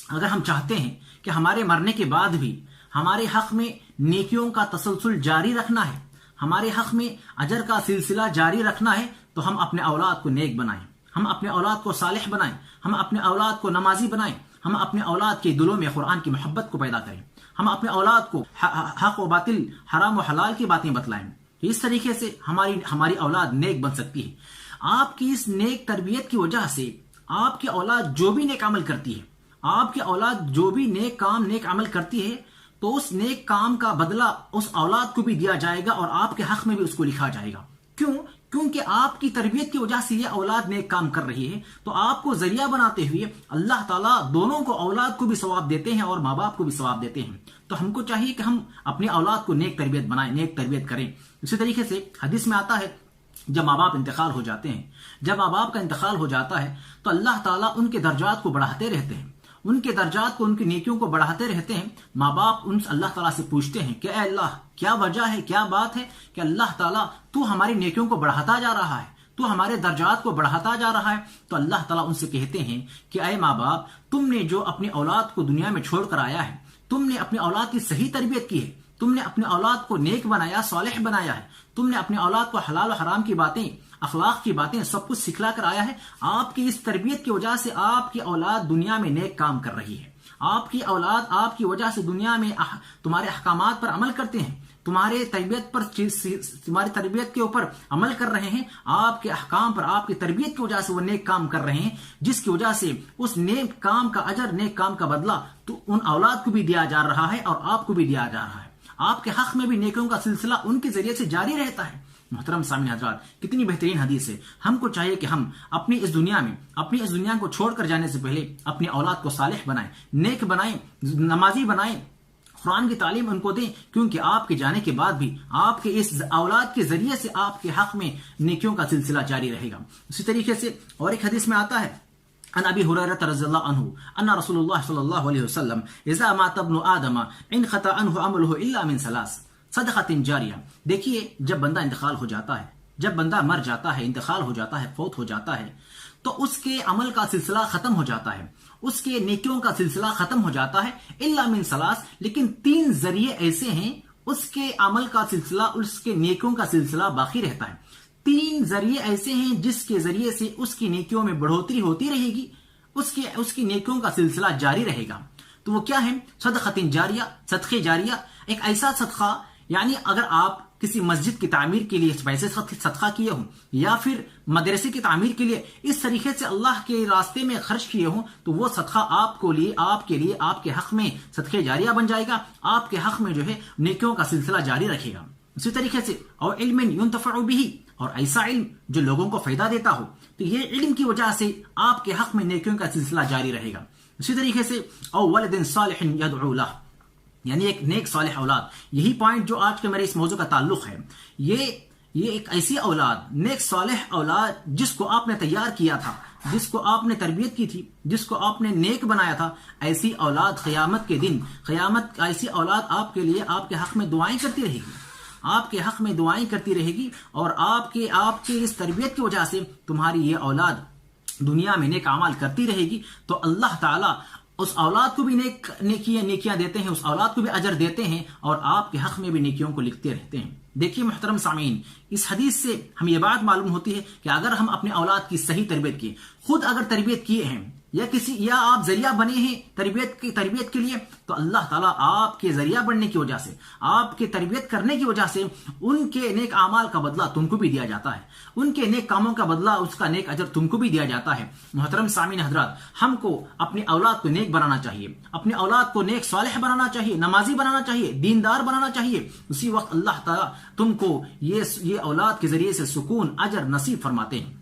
اگر ہم چاہتے ہیں کہ ہمارے مرنے کے بعد بھی ہمارے حق میں نیکیوں کا تسلسل جاری رکھنا ہے، ہمارے حق میں اجر کا سلسلہ جاری رکھنا ہے، تو ہم اپنے اولاد کو نیک بنائیں، ہم اپنے اولاد کو صالح بنائیں، ہم اپنے اولاد کو نمازی بنائیں، ہم اپنے اولاد کے دلوں میں قرآن کی محبت کو پیدا کریں، ہم اپنے اولاد کو حق و باطل، حرام و حلال کی باتیں بتلائیں۔ اس طریقے سے ہماری اولاد نیک بن سکتی ہے۔ آپ کی اس نیک تربیت کی وجہ سے آپ کی اولاد جو بھی نیک عمل کرتی ہے، آپ کی اولاد جو بھی نیک عمل کرتی ہے، تو اس نیک کام کا بدلہ اس اولاد کو بھی دیا جائے گا اور آپ کے حق میں بھی اس کو لکھا جائے گا۔ کیونکہ آپ کی تربیت کی وجہ سے یہ اولاد نیک کام کر رہی ہے، تو آپ کو ذریعہ بناتے ہوئے اللہ تعالیٰ دونوں کو، اولاد کو بھی ثواب دیتے ہیں اور ماں باپ کو بھی ثواب دیتے ہیں۔ تو ہم کو چاہیے کہ ہم اپنی اولاد کو نیک تربیت بنائیں، نیک تربیت کریں۔ اسی طریقے سے حدیث میں آتا ہے جب ماں باپ انتقال ہو جاتے ہیں، جب ماں باپ کا انتقال ہو جاتا ہے تو اللہ تعالیٰ ان کے درجات کو بڑھاتے رہتے ہیں، ان کے درجات کو، ان کی نیکیوں کو بڑھاتے رہتے ہیں۔ ماں باپ ان سے اللہ تعالیٰ سے پوچھتے ہیں کہ اے اللہ، کیا وجہ ہے، کیا بات ہے کہ اللہ تعالیٰ تو ہماری نیکیوں کو بڑھاتا جا رہا ہے، تو ہمارے درجات کو بڑھاتا جا رہا ہے؟ تو اللہ تعالیٰ ان سے کہتے ہیں کہ اے ماں باپ، تم نے جو اپنی اولاد کو دنیا میں چھوڑ کر آیا ہے، تم نے اپنی اولاد کی صحیح تربیت کی ہے، تم نے اپنی اولاد کو نیک بنایا، صالح بنایا ہے، تم نے اپنی اولاد کو حلال و حرام کی باتیں، اخلاق کی باتیں سب کچھ سکھلا کر آیا ہے۔ آپ کی اس تربیت کی وجہ سے آپ کی اولاد دنیا میں نیک کام کر رہی ہے، آپ کی اولاد آپ کی وجہ سے دنیا میں تمہارے احکامات پر عمل کرتے ہیں، تمہاری تربیت کے اوپر عمل کر رہے ہیں، آپ کے احکام پر، آپ کی تربیت کی وجہ سے وہ نیک کام کر رہے ہیں، جس کی وجہ سے اس نیک کام کا اجر، نیک کام کا بدلہ تو ان اولاد کو بھی دیا جا رہا ہے اور آپ کو بھی دیا جا رہا ہے۔ آپ کے حق میں بھی نیکیوں کا سلسلہ ان کے ذریعے سے جاری رہتا ہے۔ محترم سامعین حضرات، کتنی بہترین حدیث ہے۔ ہم کو چاہیے کہ ہم اپنی اس دنیا کو چھوڑ کر جانے سے پہلے اپنی اولاد کو صالح بنائیں، نیک بنائیں، نمازی بنائیں، قرآن کی تعلیم ان کو دیں، کیونکہ آپ کے جانے کے بعد بھی آپ کے اس اولاد کے ذریعے سے آپ کے حق میں نیکیوں کا سلسلہ جاری رہے گا۔ اسی طریقے سے اور ایک حدیث میں آتا ہے عن ابی ہریرہ رضی اللہ عنہ ان رسول اللہ صلی اللہ علیہ وسلم اذا مات ابن آدم انقطع عنه عمله الا من ثلاث صدقۃ جاریہ۔ دیکھیے، جب بندہ انتقال ہو جاتا ہے، جب بندہ مر جاتا ہے، انتقال ہو جاتا ہے، فوت ہو جاتا ہے، تو اس کے عمل کا سلسلہ ختم ہو جاتا ہے، اس کے نیکیوں کا سلسلہ ختم ہو جاتا ہے، الا من ثلاث، لیکن 3 ذریعے ایسے ہیں اس کے عمل کا سلسلہ، اس کے نیکیوں کا سلسلہ باقی رہتا ہے۔ 3 ذریعے ایسے ہیں جس کے ذریعے سے اس کی نیکیوں میں بڑھوتری ہوتی رہے گی، اس کی نیکیوں کا سلسلہ جاری رہے گا۔ تو وہ کیا ہے؟ صدقۃ جاریہ، صدقے جاریہ، ایک ایسا صدقہ، یعنی اگر آپ کسی مسجد کی تعمیر کے لیے پیسے صدقہ کیے ہوں یا پھر مدرسے کی تعمیر کے لیے اس طریقے سے اللہ کے راستے میں خرچ کیے ہوں، تو وہ صدقہ آپ کے لیے آپ کے حق میں صدقے جاریہ بن جائے گا، آپ کے حق میں جو ہے نیکیوں کا سلسلہ جاری رکھے گا۔ اسی طریقے سے اور علم ينتفع به، اور ایسا علم جو لوگوں کو فائدہ دیتا ہو، تو یہ علم کی وجہ سے آپ کے حق میں نیکیوں کا سلسلہ جاری رہے گا۔ اسی طریقے سے او ولد صالح يدعو له، یعنی ایک نیک صالح اولاد۔ یہی پوائنٹ جو آج کے میرے اس موضوع کا تعلق ہے، یہ ایک ایسی اولاد، نیک صالح اولاد، جس کو آپ نے تیار کیا تھا، جس کو آپ نے تربیت کی تھی، جس کو آپ نے نیک بنایا تھا، ایسی اولاد قیامت کے دن، ایسی اولاد آپ کے لیے، آپ کے حق میں دعائیں کرتی رہے گی، آپ کے حق میں دعائیں کرتی رہے گی، اور آپ کے اس تربیت کی وجہ سے تمہاری یہ اولاد دنیا میں نیک اعمال کرتی رہے گی۔ تو اللہ تعالیٰ اس اولاد کو بھی نیکیاں دیتے ہیں، اس اولاد کو بھی اجر دیتے ہیں، اور آپ کے حق میں بھی نیکیوں کو لکھتے رہتے ہیں۔ دیکھیے محترم سامعین، اس حدیث سے ہمیں یہ بات معلوم ہوتی ہے کہ اگر ہم اپنے اولاد کی صحیح تربیت کی، خود اگر تربیت کیے ہیں یا آپ ذریعہ بنے ہیں تربیت کے لیے، تو اللہ تعالیٰ آپ کے ذریعہ بننے کی وجہ سے، آپ کے تربیت کرنے کی وجہ سے ان کے نیک اعمال کا بدلہ تم کو بھی دیا جاتا ہے، ان کے نیک کاموں کا بدلہ، اس کا نیک اجر تم کو بھی دیا جاتا ہے۔ محترم سامعین حضرات، ہم کو اپنی اولاد کو نیک بنانا چاہیے، اپنی اولاد کو نیک صالح بنانا چاہیے، نمازی بنانا چاہیے، دیندار بنانا چاہیے۔ اسی وقت اللہ تعالیٰ تم کو یہ اولاد کے ذریعے سے سکون، اجر نصیب فرماتے ہیں۔